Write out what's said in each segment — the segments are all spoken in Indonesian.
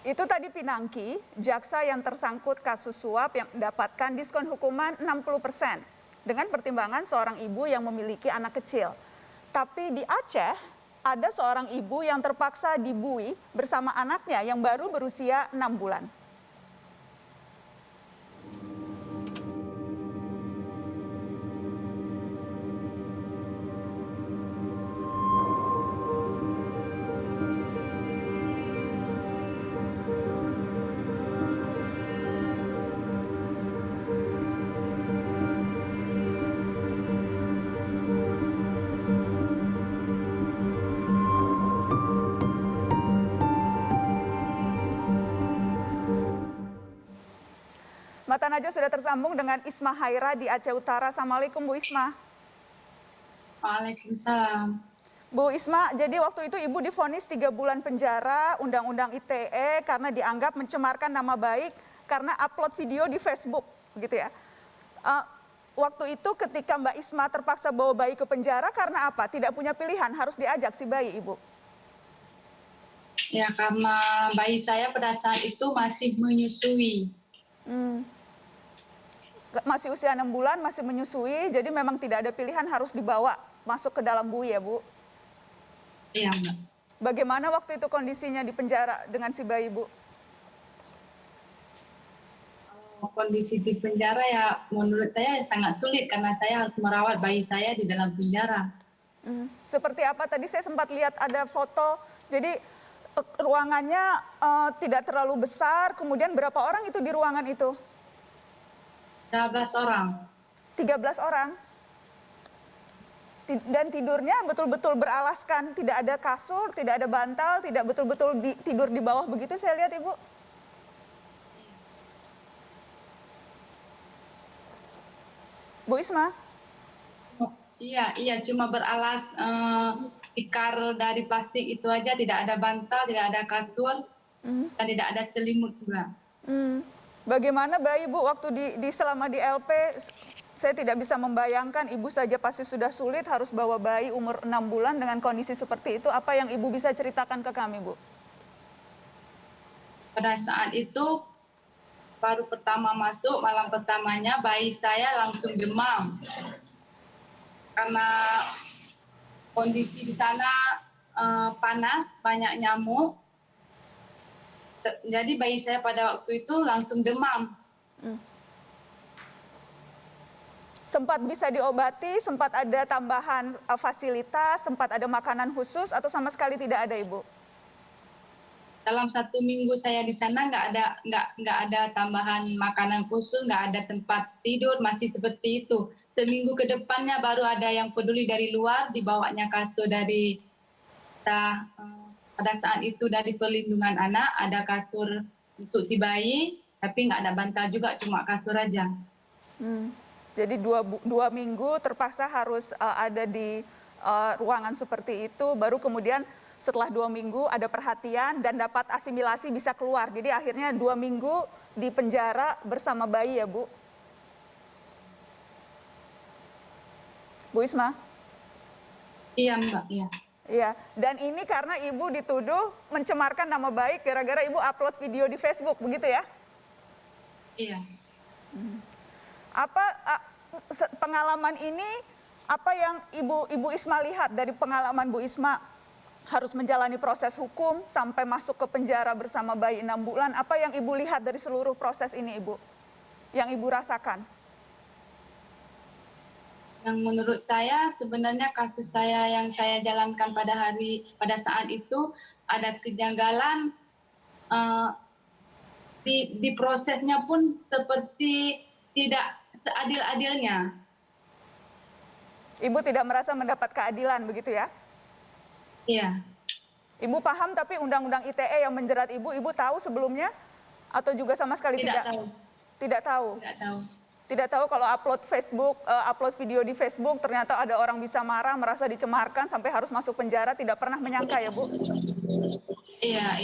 Itu tadi Pinangki, jaksa yang tersangkut kasus suap yang mendapatkan diskon hukuman 60% dengan pertimbangan seorang ibu yang memiliki anak kecil. Tapi di Aceh, ada seorang ibu yang terpaksa dibui bersama anaknya yang baru berusia 6 bulan. Mata Najwa sudah tersambung dengan Isma Haira di Aceh Utara. Assalamualaikum Bu Isma. Waalaikumsalam. Bu Isma, jadi waktu itu Ibu divonis 3 bulan penjara Undang-Undang ITE karena dianggap mencemarkan nama baik karena upload video di Facebook, begitu ya. Waktu itu ketika Mbak Isma terpaksa bawa bayi ke penjara karena apa? Tidak punya pilihan, harus diajak si bayi, Ibu. Ya, karena bayi saya pada saat itu masih menyusui. Masih usia 6 bulan, masih menyusui, jadi memang tidak ada pilihan, harus dibawa masuk ke dalam bui ya, Bu? Iya, Mbak. Bagaimana waktu itu kondisinya di penjara dengan si bayi, Bu? Kondisi di penjara ya menurut saya sangat sulit karena saya harus merawat bayi saya di dalam penjara. Seperti apa? Tadi saya sempat lihat ada foto, jadi ruangannya tidak terlalu besar, kemudian berapa orang itu di ruangan itu? 13 orang. 13 orang? Dan tidurnya betul-betul beralaskan, tidak ada kasur, tidak ada bantal, tidak betul-betul tidur di bawah begitu saya lihat, Ibu? Bu Isma? Iya, cuma beralas tikar dari plastik itu aja, tidak ada bantal, tidak ada kasur, dan tidak ada selimut juga. Bagaimana bayi, Bu, waktu selama di LP, saya tidak bisa membayangkan, Ibu saja pasti sudah sulit harus bawa bayi umur 6 bulan dengan kondisi seperti itu. Apa yang Ibu bisa ceritakan ke kami, Bu? Pada saat itu, baru pertama masuk, malam pertamanya bayi saya langsung demam. Karena kondisi di sana panas, banyak nyamuk. Jadi bayi saya pada waktu itu langsung demam. Sempat bisa diobati, sempat ada tambahan fasilitas, sempat ada makanan khusus, atau sama sekali tidak ada, Ibu? Dalam 1 minggu saya di sana nggak ada tambahan makanan khusus, nggak ada tempat tidur, masih seperti itu. Seminggu ke depannya baru ada yang peduli dari luar, dibawanya kasur dari pada saat itu dari perlindungan anak, ada kasur untuk si bayi, tapi nggak ada bantal juga, cuma kasur aja. Jadi dua minggu terpaksa harus ada di ruangan seperti itu, baru kemudian setelah 2 minggu ada perhatian dan dapat asimilasi bisa keluar. Jadi akhirnya 2 minggu di penjara bersama bayi ya, Bu? Bu Isma? Iya, Mbak, iya. Iya, dan ini karena Ibu dituduh mencemarkan nama baik gara-gara Ibu upload video di Facebook, begitu ya? Iya. Apa pengalaman ini, apa yang Ibu Isma lihat dari pengalaman Bu Isma harus menjalani proses hukum sampai masuk ke penjara bersama bayi 6 bulan, apa yang Ibu lihat dari seluruh proses ini, Ibu? Yang Ibu rasakan? Yang menurut saya sebenarnya kasus saya yang saya jalankan pada saat itu ada kejanggalan di prosesnya pun seperti tidak seadil-adilnya. Ibu tidak merasa mendapat keadilan begitu ya? Iya. Ibu paham tapi undang-undang ITE yang menjerat Ibu tahu sebelumnya atau juga sama sekali tidak? Tahu. Tidak tahu. Tidak tahu. Tidak tahu kalau upload video di Facebook ternyata ada orang bisa marah, merasa dicemarkan sampai harus masuk penjara, tidak pernah menyangka ya, Bu? Iya.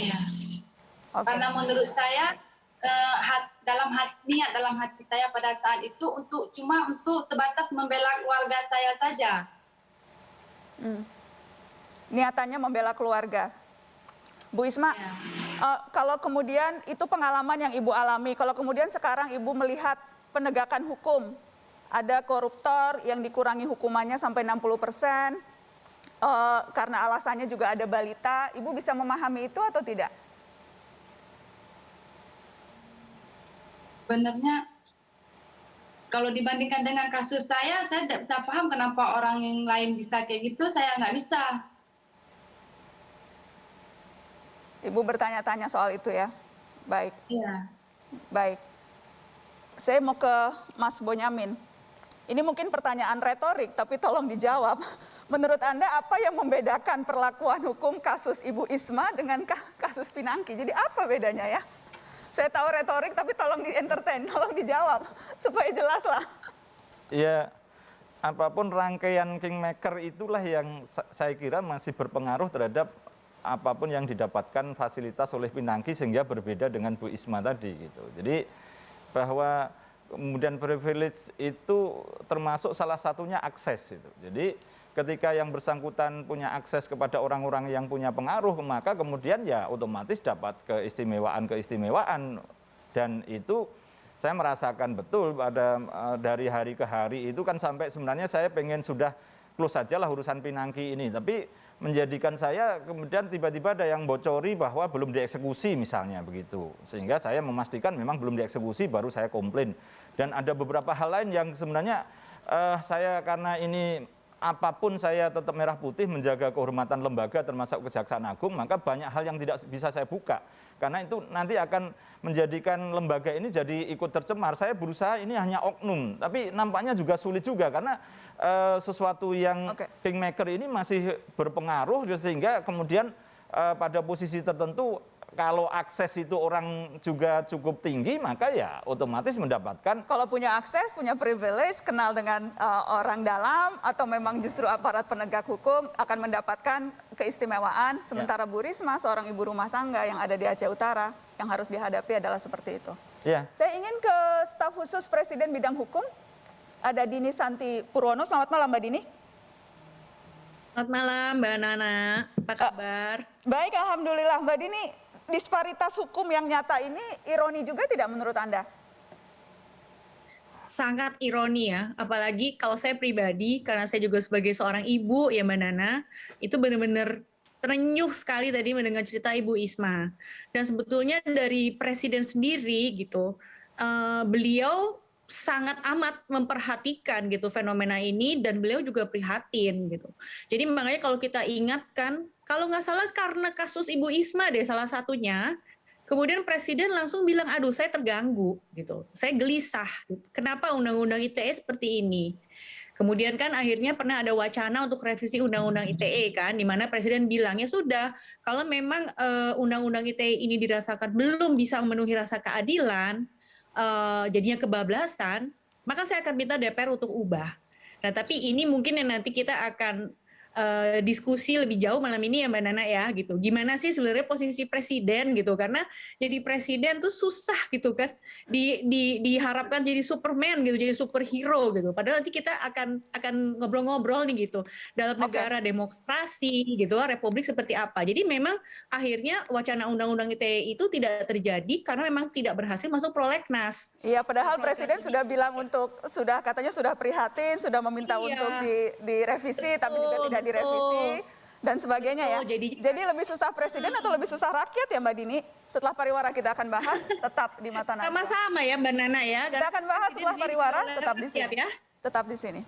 Okay. Karena menurut saya niat dalam hati saya pada saat itu cuma untuk sebatas membela keluarga saya saja. Niatannya membela keluarga. Bu Isma, Ya. kalau kemudian itu pengalaman yang Ibu alami, kalau kemudian sekarang Ibu melihat penegakan hukum, ada koruptor yang dikurangi hukumannya sampai 60%, karena alasannya juga ada balita, Ibu bisa memahami itu atau tidak? Sebenarnya kalau dibandingkan dengan kasus saya tidak bisa paham kenapa orang yang lain bisa kayak gitu, saya nggak bisa. Ibu bertanya-tanya soal itu ya. Baik, Iya. baik. Saya mau ke Mas Bonyamin. Ini mungkin pertanyaan retorik, tapi tolong dijawab. Menurut Anda apa yang membedakan perlakuan hukum kasus Ibu Isma dengan kasus Pinangki? Jadi apa bedanya ya? Saya tahu retorik, tapi tolong di-entertain, tolong dijawab, supaya jelas lah. Ya, apapun rangkaian Kingmaker itulah yang saya kira masih berpengaruh terhadap apapun yang didapatkan fasilitas oleh Pinangki sehingga berbeda dengan Bu Isma tadi gitu. Jadi bahwa kemudian privilege itu termasuk salah satunya akses itu. Jadi ketika yang bersangkutan punya akses kepada orang-orang yang punya pengaruh, maka kemudian ya otomatis dapat keistimewaan dan itu saya merasakan betul pada dari hari ke hari itu kan sampai sebenarnya saya pengen sudah close saja lah urusan Pinangki ini, tapi menjadikan saya kemudian tiba-tiba ada yang bocori bahwa belum dieksekusi misalnya begitu, sehingga saya memastikan memang belum dieksekusi baru saya komplain. Dan ada beberapa hal lain yang sebenarnya saya karena ini apapun saya tetap merah putih menjaga kehormatan lembaga termasuk Kejaksaan Agung, maka banyak hal yang tidak bisa saya buka karena itu nanti akan menjadikan lembaga ini jadi ikut tercemar. Saya berusaha ini hanya oknum, tapi nampaknya juga sulit juga karena sesuatu yang Kingmaker ini masih berpengaruh sehingga kemudian pada posisi tertentu kalau akses itu orang juga cukup tinggi maka ya otomatis mendapatkan. Kalau punya akses, punya privilege, kenal dengan orang dalam atau memang justru aparat penegak hukum akan mendapatkan keistimewaan. Sementara Bu Risma seorang ibu rumah tangga yang ada di Aceh Utara yang harus dihadapi adalah seperti itu. Ya. Saya ingin ke staf khusus Presiden bidang hukum. Ada Dini Santi Purwono. Selamat malam Mbak Dini. Selamat malam Mbak Nana, apa kabar? Baik, alhamdulillah. Mbak Dini, disparitas hukum yang nyata ini ironi juga tidak menurut Anda? Sangat ironi ya, apalagi kalau saya pribadi, karena saya juga sebagai seorang ibu ya Mbak Nana, itu benar-benar terenyuh sekali tadi mendengar cerita Ibu Isma. Dan sebetulnya dari Presiden sendiri gitu, beliau sangat amat memperhatikan gitu fenomena ini dan beliau juga prihatin gitu. Jadi makanya kalau kita ingatkan, kalau nggak salah karena kasus Ibu Isma deh salah satunya, kemudian Presiden langsung bilang, aduh saya terganggu gitu, saya gelisah, gitu. Kenapa Undang-Undang ITE seperti ini? Kemudian kan akhirnya pernah ada wacana untuk revisi Undang-Undang ITE kan, di mana Presiden bilang ya sudah, kalau memang Undang-Undang ITE ini dirasakan belum bisa memenuhi rasa keadilan, jadinya kebablasan, maka saya akan minta DPR untuk ubah. Nah tapi ini mungkin yang nanti kita akan diskusi lebih jauh malam ini ya Mbak Nana ya gitu. Gimana sih sebenarnya posisi presiden gitu, karena jadi presiden tuh susah gitu kan. Diharapkan jadi Superman gitu, jadi superhero gitu. Padahal nanti kita akan ngobrol-ngobrol nih gitu. Dalam negara demokrasi gitu, republik seperti apa. Jadi memang akhirnya wacana Undang-Undang ITE itu tidak terjadi karena memang tidak berhasil masuk prolegnas. Iya, padahal presiden sudah bilang katanya sudah prihatin, sudah meminta untuk direvisi, tapi juga tidak direvisi dan sebagainya ya. Jadi lebih susah presiden atau lebih susah rakyat ya Mbak Dini? Setelah pariwara kita akan bahas, tetap di Mata Najwa. Sama-sama ya Mbak Nana ya. Kita akan bahas setelah pariwara, tetap di sini. Tetap di sini.